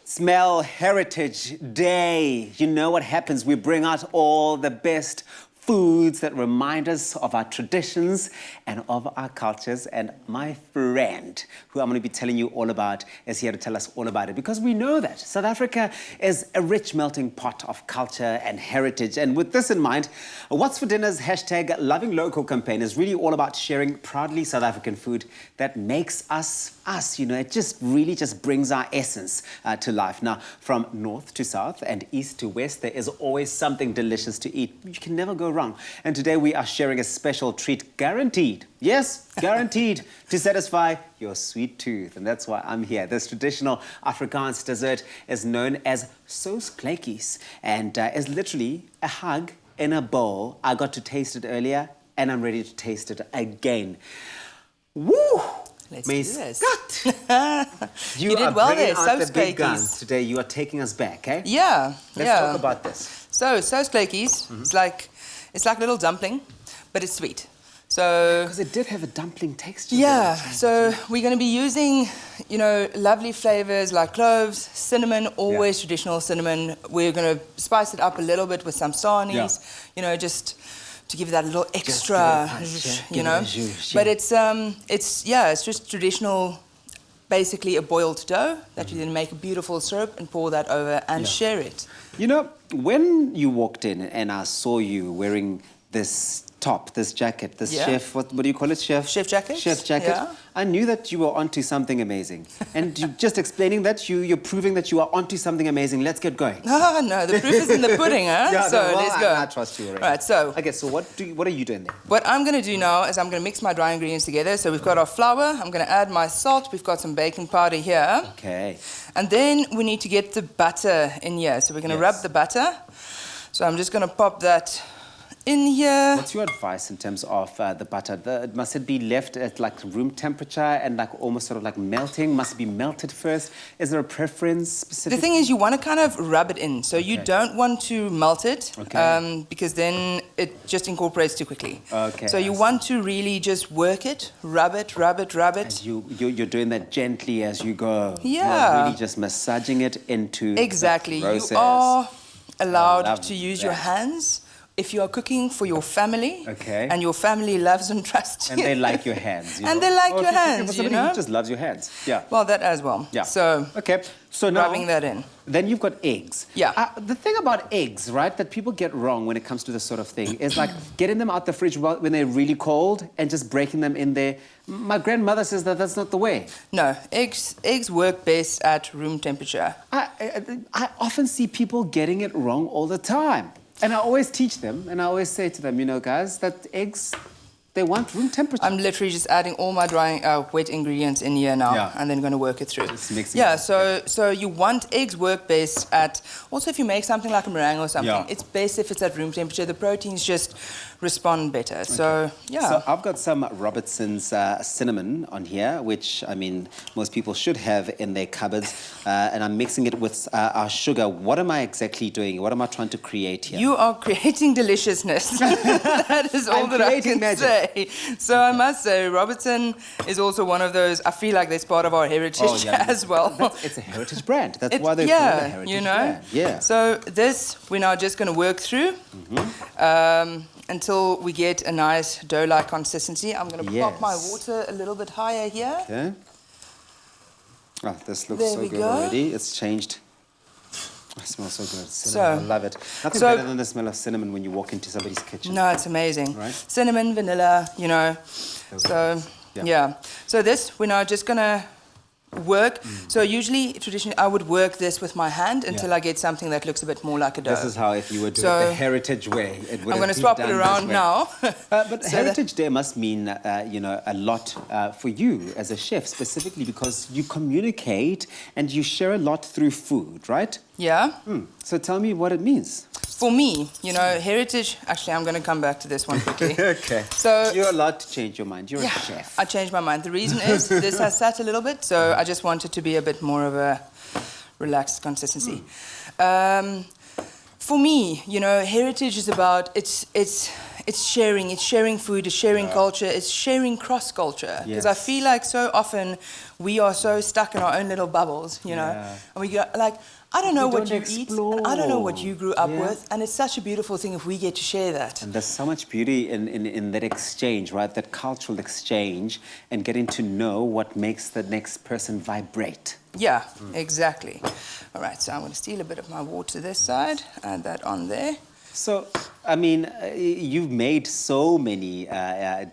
Smell Heritage Day. You know what happens? We bring out all the best foods that remind us of our traditions and of our cultures. And my friend, who I'm going to be telling you all about, is here to tell us all about it. Because we know that South Africa is a rich melting pot of culture and heritage. And with this in mind, What's for Dinner's hashtag Loving Local campaign is really all about sharing proudly South African food that makes us us. You know, it just really just brings our essence to life. Now, from north to south and east to west, there is always something delicious to eat. You can never go wrong. And today we are sharing a special treat guaranteed. Yes, guaranteed to satisfy your sweet tooth. And that's why I'm here. This traditional Afrikaans dessert is known as Souskluitjies and is literally a hug in a bowl. I got to taste it earlier and I'm ready to taste it again. Woo! Let's do this. You did well there, the big Souskluitjies. guns today. You are taking us back, eh? Yeah, Let's talk about this. So, Souskluitjies, it's like a little dumpling, but it's sweet. So, because it did have a dumpling texture. yeah, so we're going to be using, you know, lovely flavors like cloves, cinnamon, always traditional cinnamon. We're going to spice it up a little bit with some sarnies, you know, just to give it that little extra, you know. But it's just traditional, basically a boiled dough that you then make a beautiful syrup and pour that over and share it. You know, when you walked in and I saw you wearing this top, this jacket, this chef, what do you call it, chef? Chef jacket. Chef jacket. Yeah. I knew that you were onto something amazing. And you just explaining that, you're proving that you are onto something amazing. Let's get going. Oh, no, the proof is in the pudding, huh? Let's go. I trust you already. Right, so. Okay, so what are you doing there? What I'm going to do now is I'm going to mix my dry ingredients together. So we've got our flour. I'm going to add my salt. We've got some baking powder here. Okay. And then we need to get the butter in here. So we're going to rub the butter. So I'm just going to pop that in here. What's your advice in terms of the butter? Must it be left at like room temperature and like almost sort of like melting? Must it be melted first? Is there a preference specific? The thing is, you want to kind of rub it in. So you don't want to melt it because then it just incorporates too quickly. Okay. So you want to really just work it, rub it, rub it, rub it. And you're doing that gently as you go. Yeah. You're really just massaging it into exactly. the process. You are allowed to use your hands if you are cooking for your family, and your family loves and trusts you. And they like your hands, you know? And they like your hands, you know? Who just loves your hands, yeah. Well, that as well. Yeah. So, so now, rubbing that in. Then you've got eggs. Yeah. The thing about eggs, right, that people get wrong when it comes to this sort of thing is like getting them out the fridge when they're really cold and just breaking them in there. My grandmother says that that's not the way. No, eggs work best at room temperature. I often see people getting it wrong all the time. And I always teach them, and I always say to them, you know, guys, that eggs, they want room temperature. I'm literally just adding all my wet ingredients in here now, and then going to work it through. Just mixing it. So you want eggs work best at, also if you make something like a meringue or something, it's best if it's at room temperature. The proteins just respond better. So, So I've got some Robertson's cinnamon on here, which, I mean, most people should have in their cupboards. And I'm mixing it with our sugar. What am I exactly doing? What am I trying to create here? You are creating deliciousness. That is all that I can say. So I must say, Robertson is also one of those, I feel like that's part of our heritage as well. It's a heritage brand. That's why they're called a heritage brand. Yeah. So this, we're now just going to work through until we get a nice dough-like consistency. I'm going to pop my water a little bit higher here. Okay. Oh, this looks so good already. It's changed. Oh, it smells so good. Cinnamon, I love it. Nothing better than the smell of cinnamon when you walk into somebody's kitchen. No, it's amazing. Right? Cinnamon, vanilla, you know. So, So this, we're now just going to work. So usually, traditionally, I would work this with my hand until I get something that looks a bit more like a dough. This is how, if you were doing it the heritage way, it would I'm going to swap it around now. But Heritage Day must mean, you know, a lot for you as a chef, specifically because you communicate and you share a lot through food, right? Yeah. So tell me what it means. For me, you know, heritage... Actually, I'm going to come back to this one quickly. Okay. So you're allowed to change your mind. You're a chef. I changed my mind. The reason is this has sat a little bit, so I just wanted to be a bit more of a relaxed consistency. For me, you know, heritage is about... It's it's sharing food, it's sharing culture, it's sharing cross-culture. Because I feel like so often we are so stuck in our own little bubbles, you know, and we go like, I don't know what you eat, and I don't know what you grew up with, and it's such a beautiful thing if we get to share that. And there's so much beauty in that exchange, right? That cultural exchange and getting to know what makes the next person vibrate. Yeah, exactly. All right, so I'm going to steal a bit of my water this side, add that on there. So, I mean, you've made so many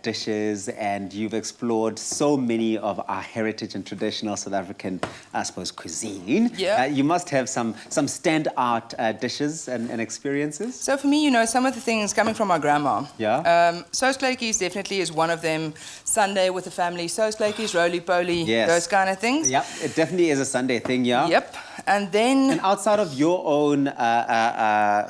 dishes and you've explored so many of our heritage and traditional South African, I suppose, cuisine. Yeah. You must have some standout dishes and experiences. So for me, you know, some of the things coming from my grandma. Yeah. Souskluitjies definitely is one of them. Sunday with the family, Souskluitjies, roly-poly, Yes. those kind of things. Yep, it definitely is a Sunday thing, yeah? Yep. And then... And outside of your own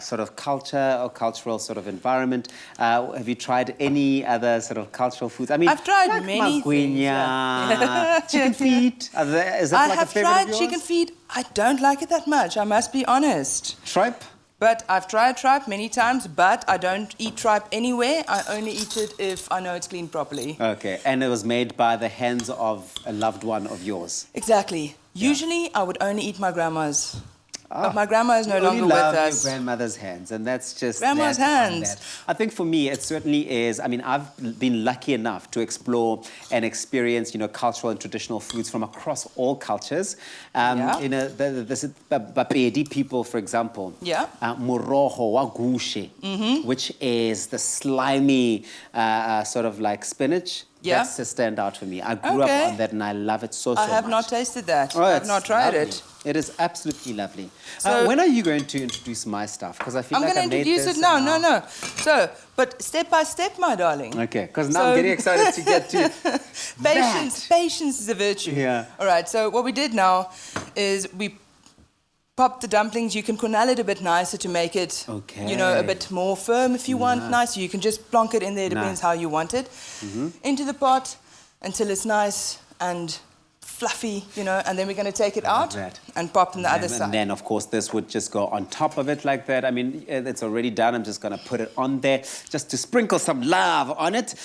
sort of culture or cultural sort of environment, have you tried any other sort of cultural foods? I mean, I've tried like many things. Yeah. chicken feet. Is that I like have a favorite of tried yours? chicken feet. I don't like it that much, I must be honest. Tripe? But I've tried tripe many times, but I don't eat tripe anywhere. I only eat it if I know it's cleaned properly. Okay, and it was made by the hands of a loved one of yours. Exactly. Usually, I would only eat my grandma's. But my grandma is no You longer only with love us. your grandmother's hands, and that's just Grandma's that on hands. that. I think for me, it certainly is. I mean, I've been lucky enough to explore and experience, you know, cultural and traditional foods from across all cultures. You know, the Bapedi people, for example. Yeah. Moroho wa gushe, which is the slimy sort of like spinach. Yeah. That's a standout for me. I grew up on that, and I love it so much. I have not tasted that. Oh, I have it's not tried lovely. it. It is absolutely lovely. So- when are you going to introduce my stuff? Because I feel I'm like going to I made introduce this it now. and No. So, but step by step, my darling. Okay, because now I'm getting excited to get to Patience. Patience is a virtue. Yeah. All right. So what we did now is we popped the dumplings. You can cornel it a bit nicer to make it, you know, a bit more firm if you want. Nice. You can just plonk it in there. Depends how you want it. Into the pot until it's nice and fluffy, you know, and then we're going to take it out and pop on the other side. And then, of course, this would just go on top of it like that. I mean, it's already done. I'm just going to put it on there just to sprinkle some love on it.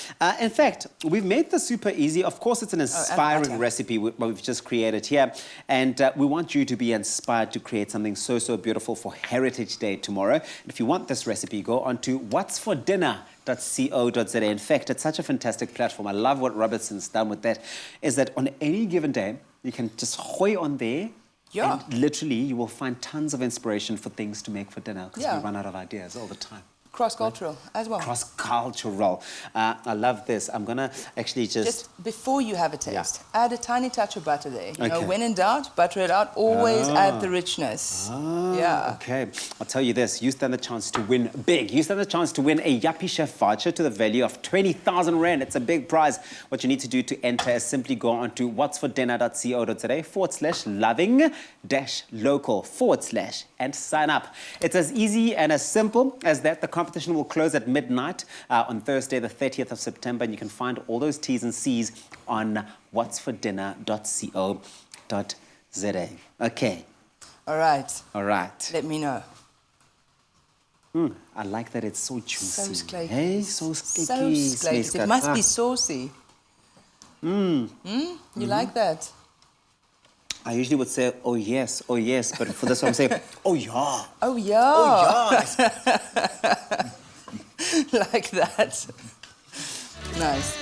In fact, we've made this super easy. Of course, it's an inspiring recipe what we've just created here. And we want you to be inspired to create something so, so beautiful for Heritage Day tomorrow. And if you want this recipe, go on to WhatsForDinner.co.za. In fact, it's such a fantastic platform. I love what Robertson's done with that, is that on any given day, you can just hoy on there, and literally you will find tons of inspiration for things to make for dinner, because we run out of ideas all the time. Cross-cultural as well. Cross-cultural. I love this. I'm going to actually just... before you have a taste, add a tiny touch of butter there. You know, when in doubt, butter it out. Always add the richness. Okay. I'll tell you this. You stand the chance to win big. You stand the chance to win a Yappy Chef voucher to the value of 20,000 Rand. It's a big prize. What you need to do to enter is simply go on to whatsfordinner.co.za/loving-local/ and sign up. It's as easy and as simple as that. The competition will close at midnight on Thursday, the 30th of September, and you can find all those T's and C's on whatsfordinner.co.za. Okay. All right. All right. Let me know. I like that it's so juicy. Souskluitjies. Hey, Souskluitjies. It must be saucy. You like that? I usually would say, oh yes, but for this one I'm saying, oh yeah. Oh yeah. Oh yeah. Like that. Nice.